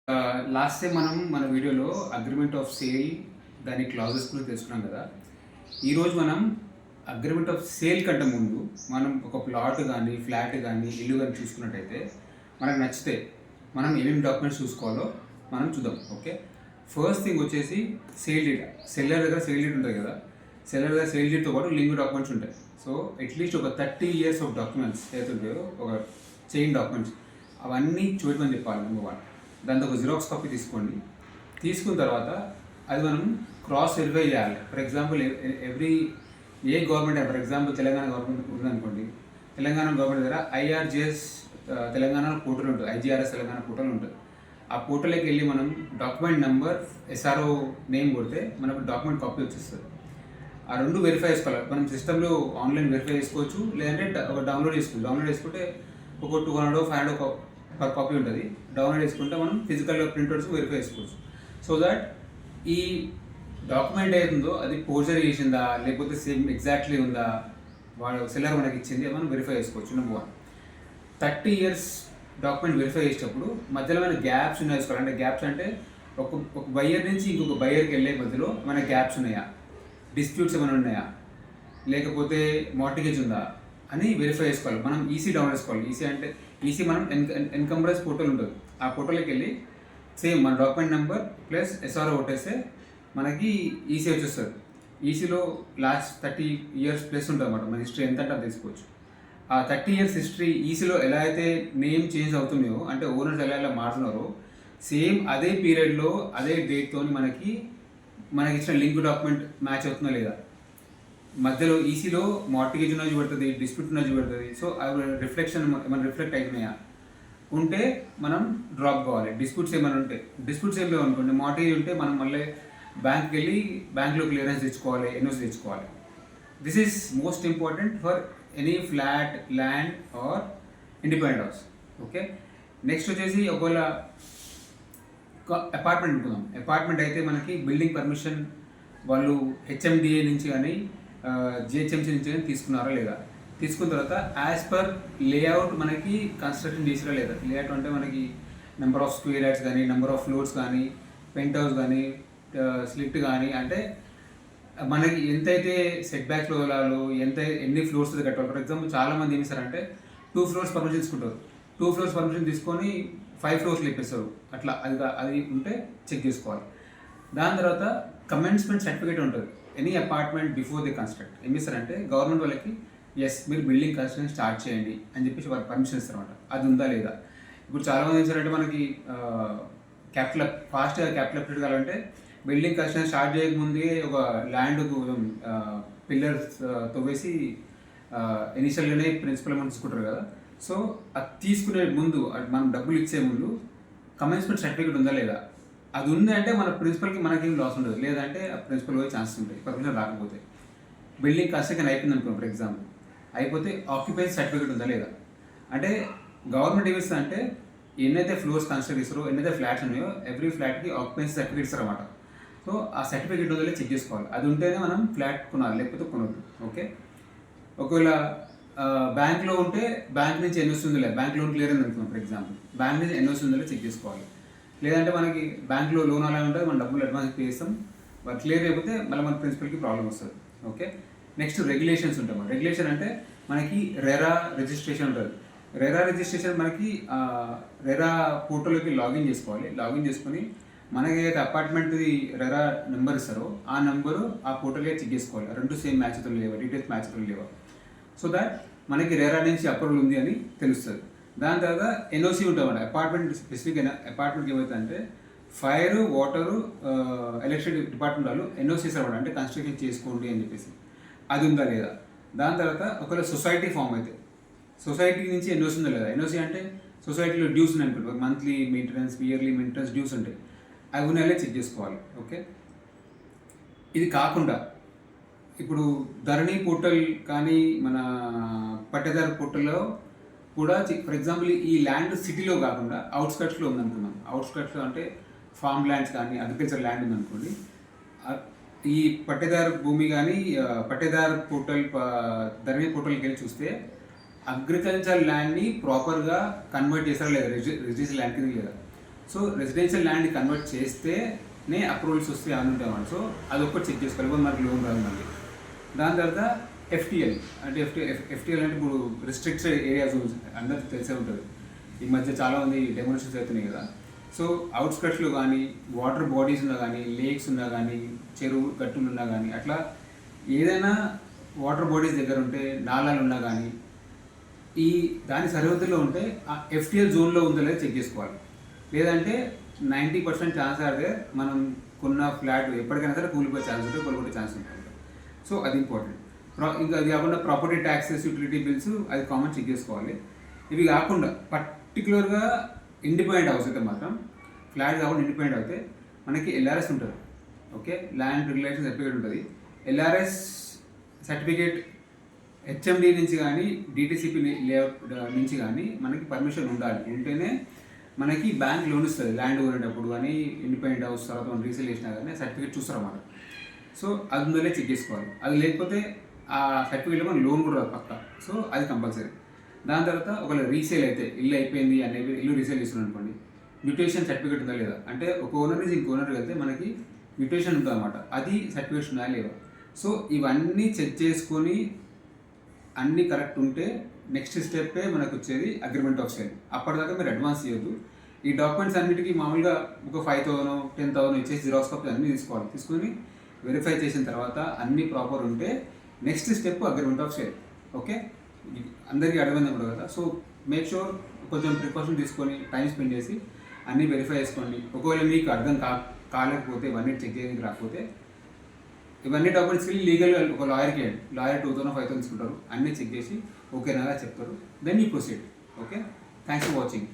Last time మనం మన వీడియోలో అగ్రిమెంట్ ఆఫ్ సేల్ దాని క్లాజెస్ గురించి తెలుసుకున్నాం కదా. ఈరోజు మనం అగ్రిమెంట్ ఆఫ్ సేల్ కంటే ముందు మనం ఒక ప్లాట్ కానీ ఫ్లాట్ కానీ ఇల్లు కానీ చూసుకున్నట్టయితే మనకు నచ్చితే మనం ఏమేమి డాక్యుమెంట్స్ చూసుకోవాలో మనం చూద్దాం. ఓకే, ఫస్ట్ థింగ్ వచ్చేసి సేల్ డీడ్. సెల్లర్ దగ్గర సేల్ డీడ్ ఉంటుంది కదా, సెల్లర్ దగ్గర సేల్ డీడ్తో పాటు లింక్ డాక్యుమెంట్స్ ఉంటాయి. సో అట్లీస్ట్ ఒక 30 years ఆఫ్ డాక్యుమెంట్స్ ఏదైతుంటాయో ఒక చైన్ డాక్యుమెంట్స్ అవన్నీ చూడమని చెప్పాలి. నెంబర్ 1, దాంతో ఒక జిరాక్స్ కాపీ తీసుకోండి. తీసుకున్న తర్వాత అది మనం క్రాస్ వెరిఫై చేయాలి. For example A government, for example Telangana government ఉందనుకోండి, తెలంగాణ గవర్నమెంట్ దగ్గర ఐఆర్జిఎస్ తెలంగాణ పోర్టల్ ఉంటుంది, ఐజీఆర్ఎస్ తెలంగాణ పోర్టల్ ఉంటుంది. ఆ పోర్టల్కి వెళ్ళి మనం డాక్యుమెంట్ నెంబర్ ఎస్ఆర్ఓ నేమ్ కొడితే మనకు డాక్యుమెంట్ కాపీ వచ్చేస్తుంది. ఆ రెండు వెరిఫై చేసుకోవాలి. మనం సిస్టంలో ఆన్లైన్ వెరిఫై చేసుకోవచ్చు, లేదంటే ఒక డౌన్లోడ్ చేసుకోవచ్చు. డౌన్లోడ్ చేసుకుంటే ఒక 200 500 పర్ కాపీ ఉంటుంది. డౌన్లోడ్ చేసుకుంటే మనం ఫిజికల్గా ప్రింట్అవుట్స్ వెరిఫై చేసుకోవచ్చు. సో దట్ ఈ డాక్యుమెంట్ ఏదో అది పోర్జరీ చేసిందా లేకపోతే సేమ్ ఎగ్జాక్ట్లీ ఉందా, వాడు సెల్లర్ మనకి ఇచ్చింది మనం వెరిఫై చేసుకోవచ్చు. నెంబర్ 1, 30 years డాక్యుమెంట్ వెరిఫై చేసేటప్పుడు మధ్యలో మన గ్యాప్స్ ఉన్నాయి వేసుకోవాలి. అంటే గ్యాప్స్ అంటే ఒక బయ్యర్ నుంచి ఇంకొక బయ్యర్కి వెళ్ళే మధ్యలో మన గ్యాప్స్ ఉన్నాయా, డిస్ప్యూట్స్ ఏమైనా ఉన్నాయా, లేకపోతే మార్టిగేజ్ ఉందా అని వెరిఫై చేసుకోవాలి. మనం ఈసీ డౌన్లోడ్ చేసుకోవాలి. ఈసీ అంటే మనం ఎన్కంబరెన్స్ పోర్టల్ ఉంటుంది. ఆ పోర్టల్కి వెళ్ళి సేమ్ మన డాక్యుమెంట్ నెంబర్ ప్లస్ ఎస్ఆర్ఓ కొట్టేస్తే మనకి ఈసీ వచ్చేస్తుంది. ఈసీలో లాస్ట్ 30 years ప్లస్ ఉంటుంది అన్నమాట. మన హిస్టరీ ఎంత అంటే అది తీసుకోవచ్చు. ఆ 30 years హిస్టరీ ఈసీలో ఎలా అయితే నేమ్ చేంజ్ అవుతున్నాయో, అంటే ఓనర్స్ ఎలా మారుతున్నారో, సేమ్ అదే పీరియడ్లో అదే డేట్తో మనకి ఇచ్చిన లింక్ డాక్యుమెంట్ మ్యాచ్ అవుతుందా లేదా, మధ్యలో ఈసీలో మార్టిగేజ్ ఉన్న చూపెడుతుంది, డిస్ప్యూట్ ఉన్న చూపెడుతుంది. సో అవి రిఫ్లెక్షన్ ఏమైనా రిఫ్లెక్ట్ అవుతున్నాయా, ఉంటే మనం డ్రాప్ కావాలి. డిస్ప్యూట్స్ ఏమైనా ఉంటే, డిస్ప్యూట్స్ ఏం లేవు అనుకోండి, మార్టిగేజ్ ఉంటే మనం మళ్ళీ బ్యాంక్కి వెళ్ళి బ్యాంక్లో క్లియరెన్స్ తెచ్చుకోవాలి, ఎన్ఓసి తెచ్చుకోవాలి. This is most important for any flat, land or independent house. Okay, next వచ్చేసి ఒకవేళ అపార్ట్మెంట్ అనుకుందాం. అపార్ట్మెంట్ అయితే మనకి బిల్డింగ్ పర్మిషన్ వాళ్ళు హెచ్ఎండిఏ నుంచి కానీ జిహెచ్ఎంసీ నుంచి కానీ తీసుకున్నారా లేదా, తీసుకున్న తర్వాత యాజ్ పర్ లేఅవుట్ మనకి కన్స్ట్రక్షన్ చేసిరా లేదా. లేఅవుట్ అంటే మనకి నెంబర్ ఆఫ్ స్క్వేర్ యార్డ్స్ కానీ, నెంబర్ ఆఫ్ ఫ్లోర్స్ కానీ, పెంట్ హౌస్ కానీ, స్లిట్ కానీ, అంటే మనకి ఎంతైతే సెట్ బ్యాక్స్లో వెళ్ళాలో, ఎన్ని ఫ్లోర్స్ కట్టాలి. ఫర్ ఎగ్జాంపుల్ చాలామంది ఏం చేస్తారంటే 2 floors పర్మిషన్ తీసుకుంటారు. 2 floors పర్మిషన్ తీసుకొని 5 floors లేపేస్తారు. అట్లా అది ఉంటే చెక్ చేసుకోవాలి. దాని తర్వాత కమెన్స్మెంట్ సర్టిఫికేట్ ఉంటుంది. Any apartment before the construct ఏం చేస్తారంటే గవర్నమెంట్ వాళ్ళకి ఎస్ మీరు బిల్డింగ్ కన్స్ట్రక్షన్ స్టార్ట్ చేయండి అని చెప్పేసి వాళ్ళు పర్మిషన్ ఇస్తారన్నమాట. అది ఉందా లేదా. ఇప్పుడు చాలామంది ఏం చేస్తారంటే మనకి ఫాస్ట్గా క్యాపిటల్ అప్డేట్ కావాలంటే బిల్డింగ్ కన్స్ట్రక్షన్ స్టార్ట్ చేయకముందే ఒక ల్యాండ్ పిల్లర్స్ తవ్వేసి ఇనిషియల్గానే ప్రిన్సిపల్ మనం తీసుకుంటారు కదా. సో అది తీసుకునే ముందు, మనం డబ్బులు ఇచ్చే ముందు కమెన్స్మెంట్ సర్టిఫికేట్ ఉందా లేదా, అది ఉంది అంటే మన ప్రిన్సిపల్కి మనకేం లాస్ ఉండదు. లేదంటే ఆ ప్రిన్సిపల్ పోయే ఛాన్సెస్ ఉంటాయి పర్మిషన్ రాకపోతే. బిల్డింగ్ కన్స్ట్రక్షన్ అయిపోయింది అనుకో, ఫర్ ఎగ్జాంపుల్ అయిపోతే ఆక్యుపెన్సీ సర్టిఫికేట్ ఉందా లేదా. అంటే గవర్నమెంట్ ఏమి ఇస్తుంది అంటే ఎన్నైతే ఫ్లోర్స్ కన్స్ట్రక్ట్ చేస్తారో, ఎన్నైతే ఫ్లాట్స్ ఉన్నాయో ఎవ్రీ ఫ్లాట్కి ఆక్యుపెన్సీ సర్టిఫికేట్ ఇస్తారు అన్నమాట. సో ఆ సర్టిఫికేట్ ఉందో చెక్ చేసుకోవాలి. అది ఉంటేనే మనం ఫ్లాట్ కొనాలి, లేకపోతే కొనవద్దు. ఓకే, ఒకవేళ బ్యాంక్లో ఉంటే బ్యాంక్ నుంచి ఎన్ని వస్తుందో లేదు, బ్యాంక్ లోన్ క్లియర్ అయింది అనుకున్నాం ఫర్ ఎగ్జాంపుల్, బ్యాంక్ నుంచి ఎన్ని వస్తుందో చెక్ చేసుకోవాలి. లేదంటే మనకి బ్యాంక్లో లోన్ అలా ఉంటుంది, మనం డబ్బులు అడ్వాన్స్ పే చేస్తాం, వాళ్ళు క్లియర్ అయిపోతే మళ్ళీ మన ప్రిన్సిపల్కి ప్రాబ్లం వస్తుంది. ఓకే, నెక్స్ట్ రెగ్యులేషన్స్ ఉంటాయి. మన రెగ్యులేషన్ అంటే మనకి రెరా రిజిస్ట్రేషన్ ఉంటుంది. రెరా రిజిస్ట్రేషన్ మనకి రెరా పోర్టల్లోకి లాగిన్ చేసుకోవాలి. లాగిన్ చేసుకొని మనకి ఏదైతే అపార్ట్మెంట్ది రెరా నెంబర్ ఇస్తారో ఆ నెంబరు ఆ పోర్టల్గా చెక్ చేసుకోవాలి. రెండు సేమ్ మ్యాచ్ అవుతుంది లేవా, డీటెయిల్స్ మ్యాచ్ అవుతుంది లేవా. సో దాట్ మనకి రెరా నుంచి అప్రూవల్ ఉంది అని తెలుస్తుంది. దాని తర్వాత ఎన్ఓసి ఉంటుంది. అపార్ట్మెంట్ స్పెసిఫిక్ అపార్ట్మెంట్కి ఏమవుతుందంటే ఫైర్, వాటరు, ఎలక్ట్రిసిటీ డిపార్ట్మెంట్ వాళ్ళు ఎన్ఓసి ఇస్తారు, అంటే కన్స్ట్రక్షన్ చేసుకోండి అని చెప్పేసి. అది ఉందా లేదా. దాని తర్వాత ఒకవేళ సొసైటీ ఫామ్ అయితే సొసైటీ నుంచి ఎన్ఓసి ఉందా లేదా. ఎన్ఓసి అంటే సొసైటీలో డ్యూస్ ఉన్నాయి అనుకుంటారు, monthly maintenance, yearly maintenance dues ఉంటాయి, అవి ఉన్నాయో చెక్ చేసుకోవాలి. ఓకే, ఇది కాకుండా ఇప్పుడు ధరణి పోర్టల్ కానీ మన పట్టేదారు పోర్టల్లో కూడా ఫర్ ఎగ్జాంపుల్ ఈ ల్యాండ్ సిటీలో కాకుండా అవుట్స్కట్స్లో ఉందనుకున్నాం. అవుట్స్కట్స్లో అంటే ఫార్మ్ ల్యాండ్స్ కానీ అగ్రికల్చర్ ల్యాండ్ ఉందనుకోండి, ఈ పట్టేదారు భూమి కానీ పట్టేదారు పోర్టల్ ధరణి పోర్టల్కి వెళ్ళి చూస్తే అగ్రికల్చర్ ల్యాండ్ని ప్రాపర్గా కన్వర్ట్ చేస్తారా లేదా, రిజిస్టర్ ల్యాండ్ కింద లేదా. సో రెసిడెన్షియల్ ల్యాండ్ కన్వర్ట్ చేస్తేనే అప్రూవల్స్ వస్తాయి అని ఉంటాయి అన్నమాట. సో అది ఒక్కటి చెక్ చేసుకోవాలి, ఇప్పుడు మనకి లోన్ రాదు మళ్ళీ. దాని తర్వాత ఎఫ్టీఎల్ అంటే ఎఫ్టీఎల్ అంటే ఇప్పుడు రిస్ట్రిక్టెడ్ ఏరియాస్ అందరికీ తెలిసే ఉంటుంది. ఈ మధ్య చాలామంది డెమోన్స్ట్రేషన్స్ అవుతున్నాయి కదా. సో అవుట్స్కట్స్లో కానీ వాటర్ బాడీస్ ఉన్నా కానీ లేక్స్ ఉన్నా కానీ చెరువు గట్టులు ఉన్నా కానీ అట్లా ఏదైనా వాటర్ బాడీస్ దగ్గర ఉంటే నాలాలు ఉన్నా కానీ ఈ దాని సరిహద్దులో ఉంటే ఆ ఎఫ్టీఎల్ జోన్లో ఉందో లేదో చెక్ చేసుకోవాలి. లేదంటే 90% ఛాన్స్ ఆడితే మనం కొన్న ఫ్లాట్ ఎప్పటికైనా సరే కూలిపోయే ఛాన్స్ ఉంటుంది, కొనుక్కుంటే ఛాన్స్ ఉంటుంది. సో అది ఇంపార్టెంట్. ఇంకా అది కాకుండా ప్రాపర్టీ ట్యాక్సెస్, యూటిలిటీ బిల్స్ అది కామన్ చెక్ చేసుకోవాలి. ఇవి కాకుండా పర్టికులర్గా ఇండిపెండెంట్ హౌస్ అయితే మాత్రం ఫ్లాట్ కాకుండా ఇండిపెండెంట్ అయితే మనకి ఎల్ఆర్ఎస్ ఉంటుంది. ఓకే, ల్యాండ్ రెగ్యులేషన్ సర్టిఫికేట్ ఉంటుంది. ఎల్ఆర్ఎస్ సర్టిఫికేట్ హెచ్ఎండి నుంచి కానీ డిటిసిపి లేఅవుట్ నుంచి కానీ మనకి పర్మిషన్ ఉండాలి. ఉంటేనే మనకి బ్యాంక్ లోన్ ఇస్తుంది. ల్యాండ్ కొనేటప్పుడు కానీ ఇండిపెండెంట్ హౌస్ తర్వాత మనం రీసేల్ చేసినా కానీ సర్టిఫికేట్ చూస్తారన్నమాట. సో అది ఉందో చెక్ చేసుకోవాలి. అది లేకపోతే ఆ సర్టిఫికేట్లో మనం లోన్ కూడా రాదు పక్క. సో అది కంపల్సరీ. దాని తర్వాత ఒకవేళ రీసేల్ అయితే ఇల్లు అయిపోయింది అనేది ఇల్లు రీసేల్ చేస్తున్నాం అనుకోండి, మ్యూటేషన్ సర్టిఫికేట్ ఉందా లేదా అంటే ఒక ఓనర్ నుంచి ఇంకో ఓనర్కి వెళ్తే మనకి మ్యూటేషన్ ఉంటుంది అనమాట. అది సర్టిఫికేట్ ఉందా లేదా. సో ఇవన్నీ చెక్ చేసుకొని అన్నీ కరెక్ట్ ఉంటే నెక్స్ట్ స్టెప్పే మనకు వచ్చేది అగ్రిమెంట్ ఆఫ్ సేల్. అప్పటిదాకా మీరు అడ్వాన్స్ చేయొద్దు. ఈ డాక్యుమెంట్స్ అన్నిటికీ మామూలుగా ఒక 5,000 10,000 ఇచ్చేసి జిరాక్స్ కాపీ అన్నీ తీసుకోవాలి. తీసుకొని వెరిఫై చేసిన తర్వాత అన్నీ ప్రాపర్ ఉంటే next step agreement of sale. Okay, అందరికీ అర్థమైంది కూడా కదా. సో మేక్ షూర్ కొంచెం ప్రికాషన్ తీసుకొని టైం స్పెండ్ చేసి అన్నీ వెరిఫై చేసుకోండి. ఒకవేళ మీకు అర్థం కాలేకపోతే ఇవన్నీ చెక్ చేయడానికి రాకపోతే ఇవన్నీ డాక్యుమెంట్స్కి వెళ్ళి లీగల్గా ఒక లాయర్కి వెళ్ళండి. లాయర్ 2,000 5,000 తీసుకుంటారు. అన్నీ చెక్ చేసి ఓకేనా చెప్తారు. Then you proceed. Okay, thanks for watching.